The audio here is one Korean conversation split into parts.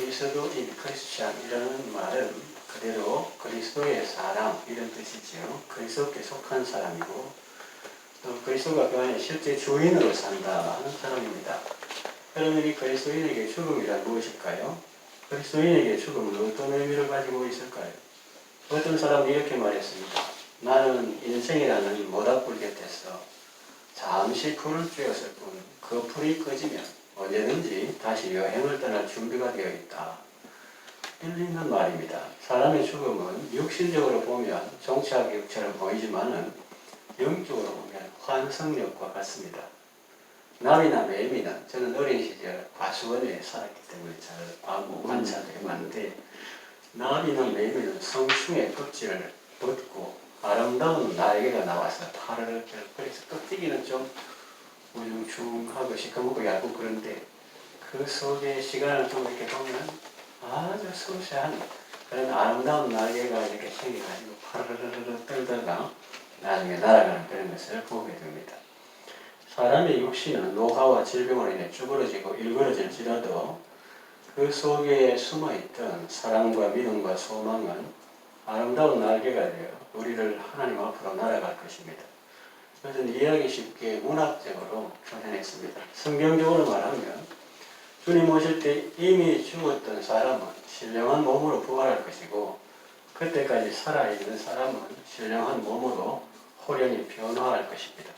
그리스도인, 크리스찬이라는 말은 그대로 그리스도의 사람 이런 뜻이죠. 그리스도께 속한 사람이고 또 그리스도가 그 안에 실제 주인으로 산다 하는 사람입니다. 그러면 이 그리스도인에게 죽음이란 무엇일까요? 그리스도인에게 죽음은 어떤 의미를 가지고 있을까요? 어떤 사람이 이렇게 말했습니다. 나는 인생이라는 모닥불 곁에서 잠시 불을 쬐었을 뿐 그 불이 꺼지면 언제든지 다시 여행을 떠날 준비가 되어 있다. 일리 있는 말입니다. 사람의 죽음은 육신적으로 보면 종착역처럼 보이지만은 영적으로 보면 환승역과 같습니다. 나비나 매미는 저는 어린 시절 과수원에 살았기 때문에 잘 관찰을 해봤는데 나비나 매미는 성충의 껍질을 벗고 아름다운 날개가 나와서 파르르 그래서 껍데기는 좀 우중충하고 시커멓고 얇고 그런데 그 속에 시간을 좀 이렇게 보면 아주 섬세한 그런 아름다운 날개가 이렇게 생겨가지고 파르르르 떨다가 나중에 날아가는 그런 것을 보게 됩니다. 사람의 육신은 노화와 질병으로 인해 쭈그러지고 일그러질지라도 그 속에 숨어있던 사랑과 믿음과 소망은 아름다운 날개가 되어 우리를 하나님 앞으로 날아갈 것입니다. 그것은 이해하기 쉽게 문학적으로 표현했습니다. 성경적으로 말하면 주님 오실 때 이미 죽었던 사람은 신령한 몸으로 부활할 것이고 그때까지 살아있는 사람은 신령한 몸으로 호련히 변화할 것입니다.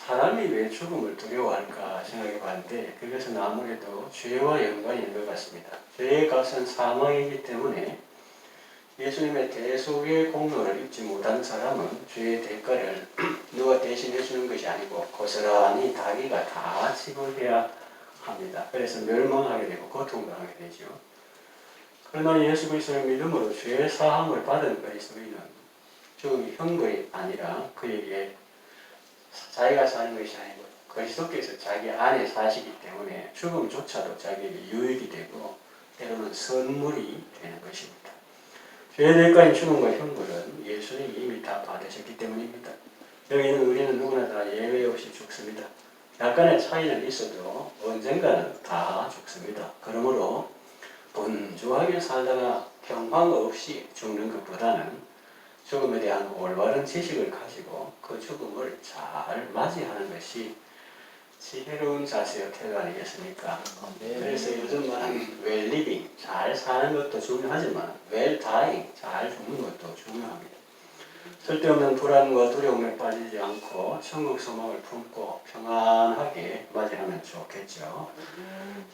사람이 왜 죽음을 두려워할까 생각해 봤는데 그것은 아무래도 죄와 연관이 있는 것 같습니다. 죄의 값은 사망이기 때문에 예수님의 대속의 공로를 입지 못한 사람은 죄의 대가를 누가 대신해 주는 것이 아니고 고스란히 자기가 다 지불해야 합니다. 그래서 멸망하게 되고 고통당하게 되죠. 그러나 예수 그리스도의 믿음으로 죄의 사함을 받은 그리스도인은 죽음이 형벌이 아니라 그에게 자기가 사는 것이 아니고 그리스도께서 자기 안에 사시기 때문에 죽음조차도 자기에게 유익이 되고 때로는 선물이 되는 것입니다. 죄의 대가인 죽음과 형벌은 예수님이 이미 다 받으셨기 때문입니다. 여기는 우리는 누구나 다 예외 없이 죽습니다. 약간의 차이는 있어도 언젠가는 다 죽습니다. 그러므로 분주하게 살다가 평강 없이 죽는 것보다는 죽음에 대한 올바른 지식을 가지고 그 죽음을 잘 맞이하는 것이 지혜로운 자세와 태도 아니겠습니까? 그래서 요즘 말하는 well living, 잘 사는 것도 중요하지만 well dying, 잘 죽는 것도 중요합니다. 쓸데없는 불안과 두려움에 빠지지 않고 천국 소망을 품고 평안하게 맞이하면 좋겠죠.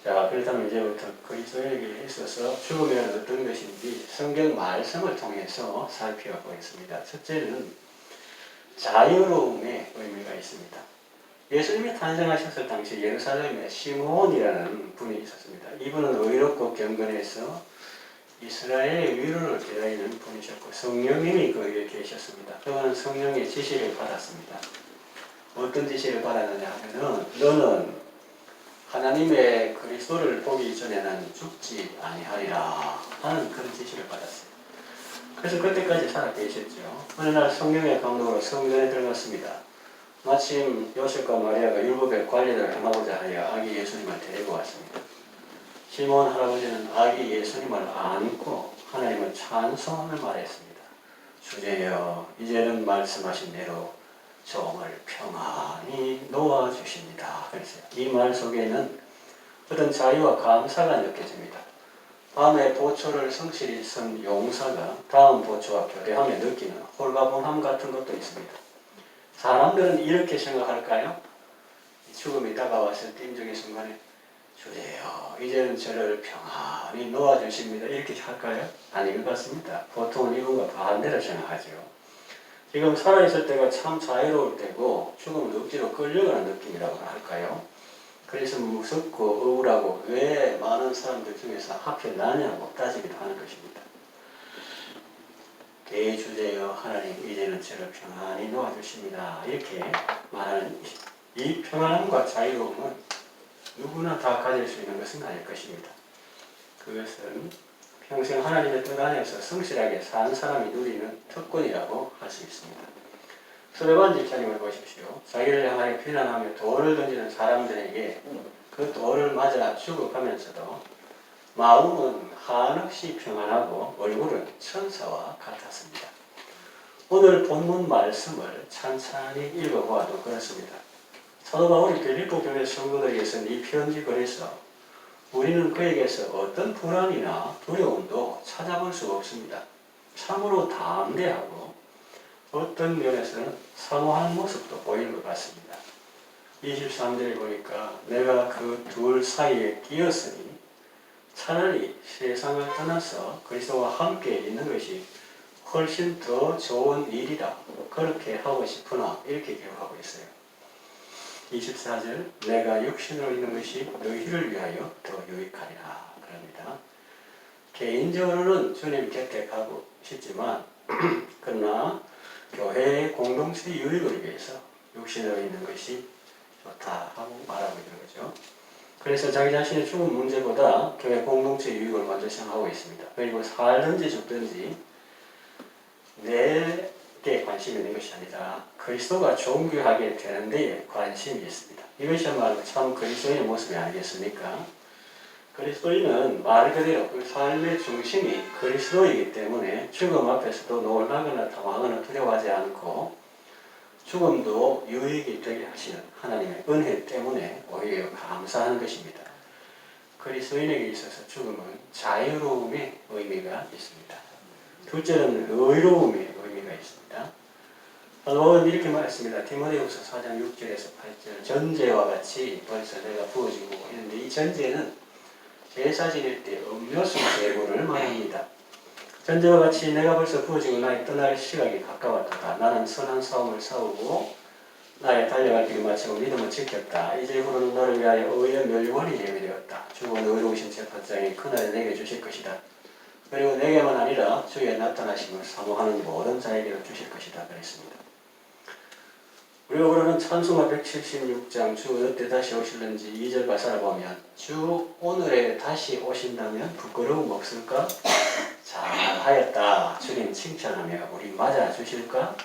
자, 그렇다면 이제부터 그리스도인에게 있어서 죽음이란 어떤 것인지 성경 말씀을 통해서 살펴보겠습니다. 첫째는 자유로움의 의미가 있습니다. 예수님이 탄생하셨을 당시 예루살렘에 시므온이라는 분이 있었습니다. 이분은 의롭고 경건해서 이스라엘의 위로를 기다리는 분이셨고 성령님이 그에게 계셨습니다. 그는 성령의 지시를 받았습니다. 어떤 지시를 받았느냐 하면은 너는 하나님의 그리스도를 보기 전에는 죽지 아니하리라 하는 그런 지시를 받았어요. 그래서 그때까지 살아 계셨죠. 어느 날 성령의 감동으로 성전에 들어갔습니다. 마침 요셉과 마리아가 율법의 관리를 행하고자 하여 아기 예수님을 데리고 왔습니다. 시몬 할아버지는 아기 예수님을 안고 하나님을 찬송하며 말했습니다. 주제여, 이제는 말씀하신 대로 종을 평안히 놓아주십니다. 그랬어요. 이 말 속에는 어떤 자유와 감사가 느껴집니다. 밤에 보초를 성실히 쓴 용사가 다음 보초와 교대하며 느끼는 홀가분함 같은 것도 있습니다. 사람들은 이렇게 생각할까요? 죽음이 다가왔을 때 임종의 순간에 주제여, 이제는 저를 평안히 놓아주십니다. 이렇게 할까요? 아닌 것 같습니다. 보통은 이분과 반대로 생각하죠. 지금 살아있을 때가 참 자유로울 때고 죽음을 억지로 끌려가는 느낌이라고 할까요? 그래서 무섭고 억울하고 왜 많은 사람들 중에서 하필 나냐고 따지기도 하는 것입니다. 대주제여 하나님, 이제는 저를 평안히 놓아주십니다. 이렇게 말하는 이 평안함과 자유로움은 누구나 다 가질 수 있는 것은 아닐 것입니다. 그것은 평생 하나님의 뜻 안에서 성실하게 산 사람이 누리는 특권이라고 할 수 있습니다. 스데반 집사님을 보십시오. 자기를 향하여 비난하며 돌을 던지는 사람들에게 그 돌을 맞아 죽어가면서도 마음은 한없이 평안하고 얼굴은 천사와 같았습니다. 오늘 본문 말씀을 찬찬히 읽어보아도 그렇습니다. 사도 바울이 빌립보 교회 성도들에게 쓴 이 편지글에서 우리는 그에게서 어떤 불안이나 두려움도 찾아볼 수가 없습니다. 참으로 담대하고 어떤 면에서는 사모하는 모습도 보이는 것 같습니다. 23절에 보니까 내가 그 둘 사이에 끼었으니 차라리 세상을 떠나서 그리스도와 함께 있는 것이 훨씬 더 좋은 일이다. 그렇게 하고 싶으나 이렇게 기록하고 있어요. 24절 내가 육신으로 있는 것이 너희를 위하여 더 유익하리라. 그럽니다. 개인적으로는 주님 곁에 가고 싶지만 그러나 교회의 공동체 유익을 위해서 육신으로 있는 것이 좋다 하고 말하고 있는 거죠. 그래서 자기 자신의 죽은 문제보다 교회 공동체 유익을 먼저 생각하고 있습니다. 그리고 살든지 죽든지 내게 관심이 있는 것이 아니라 그리스도가 존귀하게 되는 데에 관심이 있습니다. 이것이야말로 참 그리스도인의 모습이 아니겠습니까? 그리스도인은 말 그대로 그 삶의 중심이 그리스도이기 때문에 죽음 앞에서도 놀라거나 당황하거나 두려워하지 않고 죽음도 유익이 되게 하시는 하나님의 은혜 때문에 오히려 감사하는 것입니다. 그리스도인에게 있어서 죽음은 자유로움의 의미가 있습니다. 둘째는 의로움의 의미가 있습니다. 바울은 이렇게 말했습니다. 디모데후서 4장 6절에서 8절 전제와 같이 벌써 내가 부어지고 있는데 이 전제는 제사 지낼 때 음료수 제물을 말합니다. 전제와 같이 내가 벌써 부어지고 나의 떠날 시각이 가까웠다. 나는 선한 싸움을 싸우고 나의 달려갈 길을 마치고 믿음을 지켰다. 이제부로는 너를 위하여 의의 멸관이 예비되었다. 주가 의로우신 재판장이 그날에 내게 주실 것이다. 그리고 내게만 아니라 주의 나타나심을 사모하는 모든 자에게도 주실 것이다. 그랬습니다. 우리가 부르는 찬송가 176장 주 어때 다시 오실는지 2절 가사를 보면 주 오늘에 다시 오신다면 부끄러움 없을까? 잘하였다. 주님 칭찬하며 우리 맞아주실까?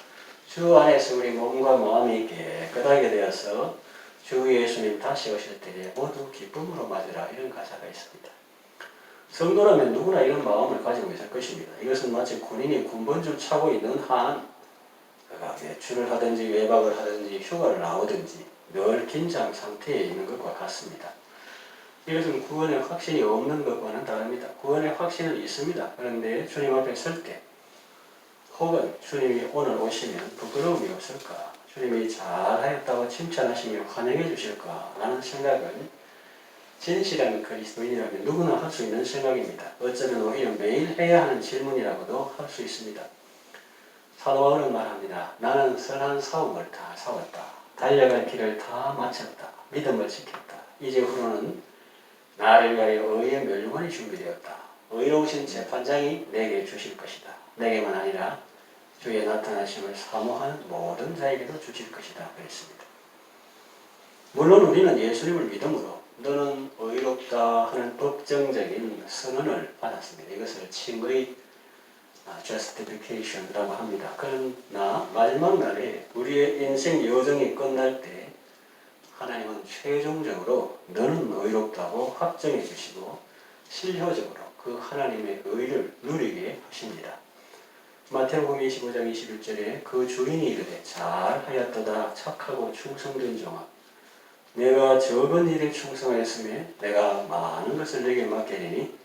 주 안에서 우리 몸과 마음이 깨끗하게 되어서 주 예수님 다시 오실 때에 모두 기쁨으로 맞으라. 이런 가사가 있습니다. 성도라면 누구나 이런 마음을 가지고 있을 것입니다. 이것은 마치 군인이 군번줄 차고 있는 한 그가 외출을 하든지 외박을 하든지 휴가를 나오든지 늘 긴장 상태에 있는 것과 같습니다. 이것은 구원의 확신이 없는 것과는 다릅니다. 구원의 확신은 있습니다. 그런데 주님 앞에 설 때 혹은 주님이 오늘 오시면 부끄러움이 없을까? 주님이 잘하였다고 칭찬하시며 환영해 주실까? 라는 생각은 진실한 그리스도인이라면 누구나 할 수 있는 생각입니다. 어쩌면 오히려 매일 해야 하는 질문이라고도 할 수 있습니다. 사도 바울은 말합니다. 나는 선한 싸움을 다 싸웠다. 달려갈 길을 다 마쳤다. 믿음을 지켰다. 이제후로는 나를 위하여 의의 멸관이 준비되었다. 의로우신 재판장이 내게 주실 것이다. 내게만 아니라 주의 나타나심을 사모하는 모든 자에게도 주실 것이다. 그랬습니다. 물론 우리는 예수님을 믿음으로 너는 의롭다 하는 법정적인 선언을 받았습니다. 이것을 칭의 justification이라고 합니다. 그러나 마지막 날에 우리의 인생 여정이 끝날 때 하나님은 최종적으로 너는 의롭다고 확정해 주시고 실효적으로 그 하나님의 의를 누리게 하십니다. 마태복음 25장 21절에 그 주인이 이르되 잘하였도다 착하고 충성된 종아 내가 적은 일에 충성하였으며 내가 많은 것을 내게 맡기리니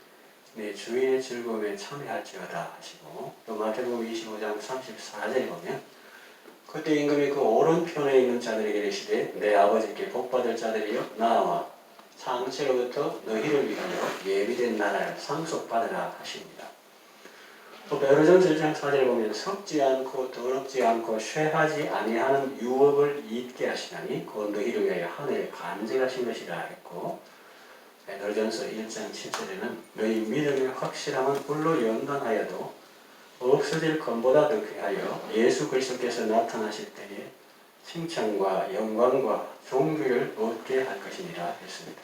내 주인의 즐거움에 참여할지어다 하시고 또 마태복음 25장 34절에 보면 그때 임금이 그 오른편에 있는 자들에게 이르시되 내 아버지께 복받을 자들이여 나와 창세로부터 너희를 위하여 예비된 나라를 상속받으라 하십니다. 또 베드로전서 1장 4절에 보면 섞지 않고 더럽지 않고 쇠하지 아니하는 유업을 잊게 하시나니 곧 너희를 위하여 하늘에 간직하신 것이라 했고 베드로전서 1장 7절에는 너희 믿음의 확실함은 불로 연단하여도 없어질 것보다 더 귀하여 예수 그리스도께서 나타나실 때에 칭찬과 영광과 존귀를 얻게 할 것이니라 했습니다.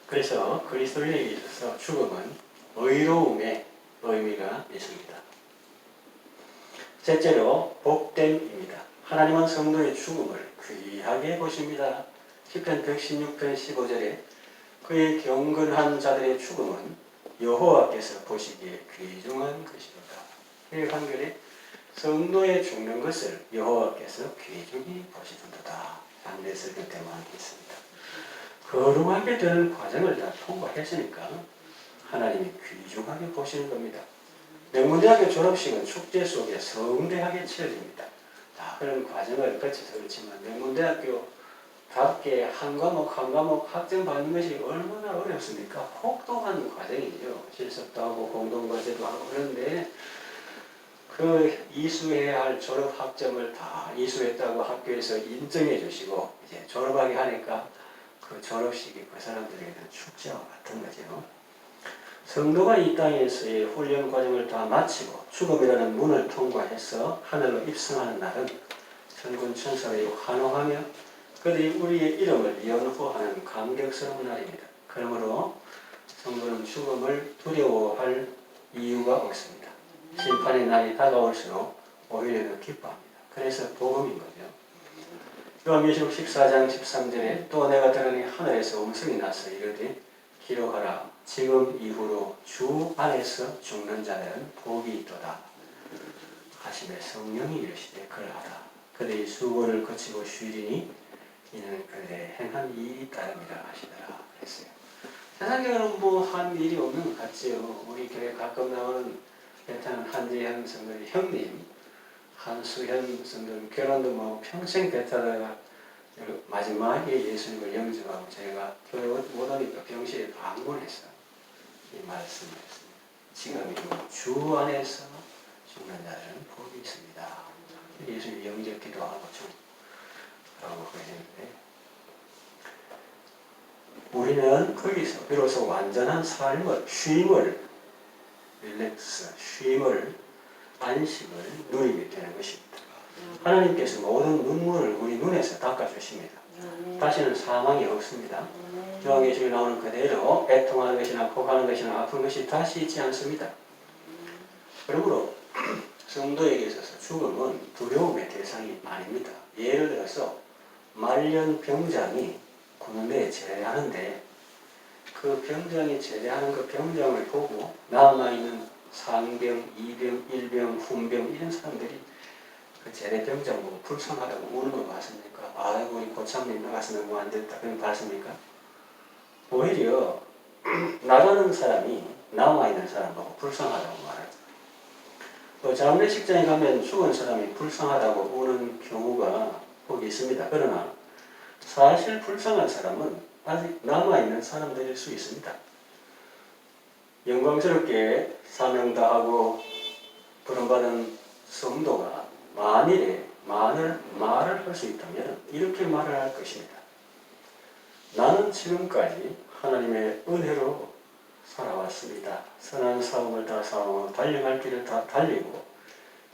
그래서 그리스도인에게 있어서 죽음은 의로움의 의미가 있습니다. 셋째로 복됨입니다. 하나님은 성도의 죽음을 귀하게 보십니다. 시편 116편 15절에 그의 경건한 자들의 죽음은 여호와께서 보시기에 귀중한 것이로다. 이 한글에 성도의 죽는 것을 여호와께서 귀중히 보시는도다. 안내설 곁에 많이 있습니다. 거룩하게 되는 과정을 다 통과했으니까 하나님이 귀중하게 보시는 겁니다. 명문대학교 졸업식은 축제 속에 성대하게 치러집니다. 다 그런 과정을 거쳐서 그렇지만 명문대학교답게 한 과목 한 과목 학점 받는 것이 얼마나 어렵습니까? 혹독한 과정이죠. 실습도 하고 공동과제도 하고 그런데 그 이수해야 할 졸업 학점을 다 이수했다고 학교에서 인정해 주시고 이제 졸업하게 하니까 그 졸업식이 그 사람들에게는 축제와 같은 거죠. 성도가 이 땅에서의 훈련 과정을 다 마치고 죽음이라는 문을 통과해서 하늘로 입성하는 날은 천군 천사들이 환호하며 그들이 우리의 이름을 연호하는 감격스러운 날입니다. 그러므로 성도는 죽음을 두려워할 이유가 없습니다. 심판의 날이 다가올수록 오히려 더 기뻐합니다. 그래서 복음인 거죠. 요한계시록 14장 13절에 또 내가 들으니 하늘에서 음성이 나서 이르되 기록하라. 지금 이후로 주 안에서 죽는 자들은 복이 있도다. 하심에 성령이 이르시되 그러하다. 그들의 수고를 거치고 쉬리니 이는 그들의 행한 일이 따름이라 하시더라. 그랬어요. 세상적으로는 뭐 한 일이 없는 것 같지요. 우리 교회 가끔 나오는 베테랑 한재현 성도님 형님, 한수현 성도님 결혼도 뭐 평생 베테랑가 마지막에 예수님을 영접하고 제가 교회 못 오니까 병실에 방문해서 이 말씀이었습니다. 지금 주 안에서 죽는 자들은 복이 있습니다. 예수님 영접 기도하고 하고 그랬는데 우리는 거기서 비로소 완전한 삶을 쉼을 릴렉스, 쉼을 안식을 누리게 되는 것입니다. 하나님께서 모든 눈물을 우리 눈에서 닦아주십니다. 다시는 사망이 없습니다. 요한계시록에 나오는 그대로 애통하는 것이나 곡하는 것이나 아픈 것이 다시 있지 않습니다. 그러므로 성도에게 있어서 죽음은 두려움의 대상이 아닙니다. 예를 들어서 말년 병장이 군대에 제대하는데 그 병장이 제대하는 그 병장을 보고 남아있는 상병, 이병, 일병, 훈병 이런 사람들이 그 제대 병장 보고 불쌍하다고 우는 거 봤습니까? 아이고 우리 고참님 나가서 너무 안 됐다 그런 거 봤습니까? 오히려 나가는 사람이 남아있는 사람 보고 불쌍하다고 말하죠. 또 장례식장에 가면 죽은 사람이 불쌍하다고 우는 경우가 거기 있습니다. 그러나 사실 불쌍한 사람은 아직 남아있는 사람들일 수 있습니다. 영광스럽게 사명다하고 부름받은 성도가 만일에 말을 할 수 있다면 이렇게 말을 할 것입니다. 나는 지금까지 하나님의 은혜로 살아왔습니다. 선한 사업을 다 사하고 달려갈 길을 다 달리고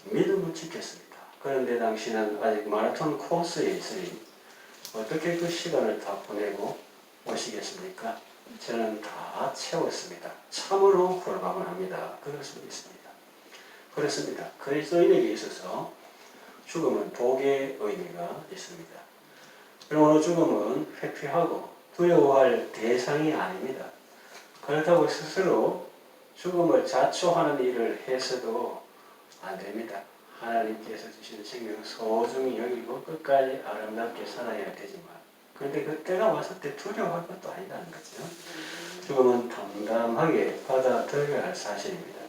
믿음을 지켰습니다. 그런데 당신은 아직 마라톤 코스에 있으니 어떻게 그 시간을 다 보내고 오시겠습니까? 저는 다 채웠습니다. 참으로 골방을 합니다. 그럴 수 있습니다. 그렇습니다. 그리스도인에게 있어서 죽음은 복의 의미가 있습니다. 그러므로 죽음은 회피하고 두려워할 대상이 아닙니다. 그렇다고 스스로 죽음을 자초하는 일을 해서도 안 됩니다. 하나님께서 주신 생명을 소중히 여기고 끝까지 아름답게 살아야 되지만 그런데 그때가 왔을 때 두려워할 것도 아니라는 거죠. 죽음은 담담하게 받아들여야 할 사실입니다.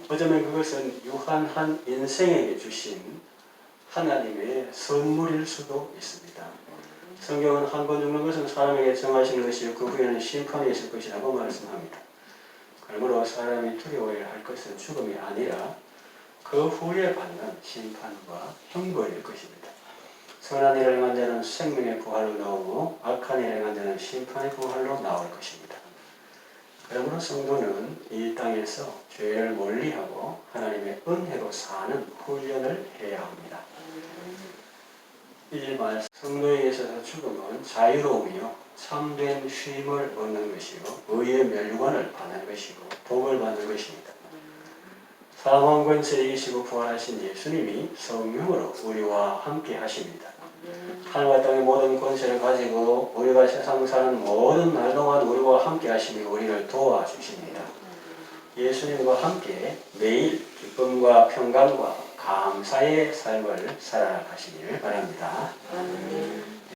어쩌면 그것은 유한한 인생에게 주신 하나님의 선물일 수도 있습니다. 성경은 한 번 죽는 것은 사람에게 정하시는 것이요 그 후에는 심판이 있을 것이라고 말씀합니다. 그러므로 사람이 두려워해야 할 것은 죽음이 아니라 그 후에 받는 심판과 형벌일 것입니다. 선한 일을 행한 자는 생명의 부활로 나오고 악한 일을 행한 자는 심판의 부활로 나올 것입니다. 그러므로 성도는 이 땅에서 죄를 멀리하고 하나님의 은혜로 사는 훈련을 해야 합니다. 이 말 성도에 있어서 죽음은 자유로움이요 참된 쉼을 얻는 것이요 의의 멸관을 받는 것이고 복을 받는 것입니다. 사망 권세를 이기시고 부활하신 예수님이 성령으로 우리와 함께 하십니다. 하늘과 땅의 모든 권세를 가지고 우리가 세상 사는 모든 날 동안 우리와 함께 하시며 우리를 도와주십니다. 예수님과 함께 매일 기쁨과 평강과 감사의 삶을 살아가시길 바랍니다.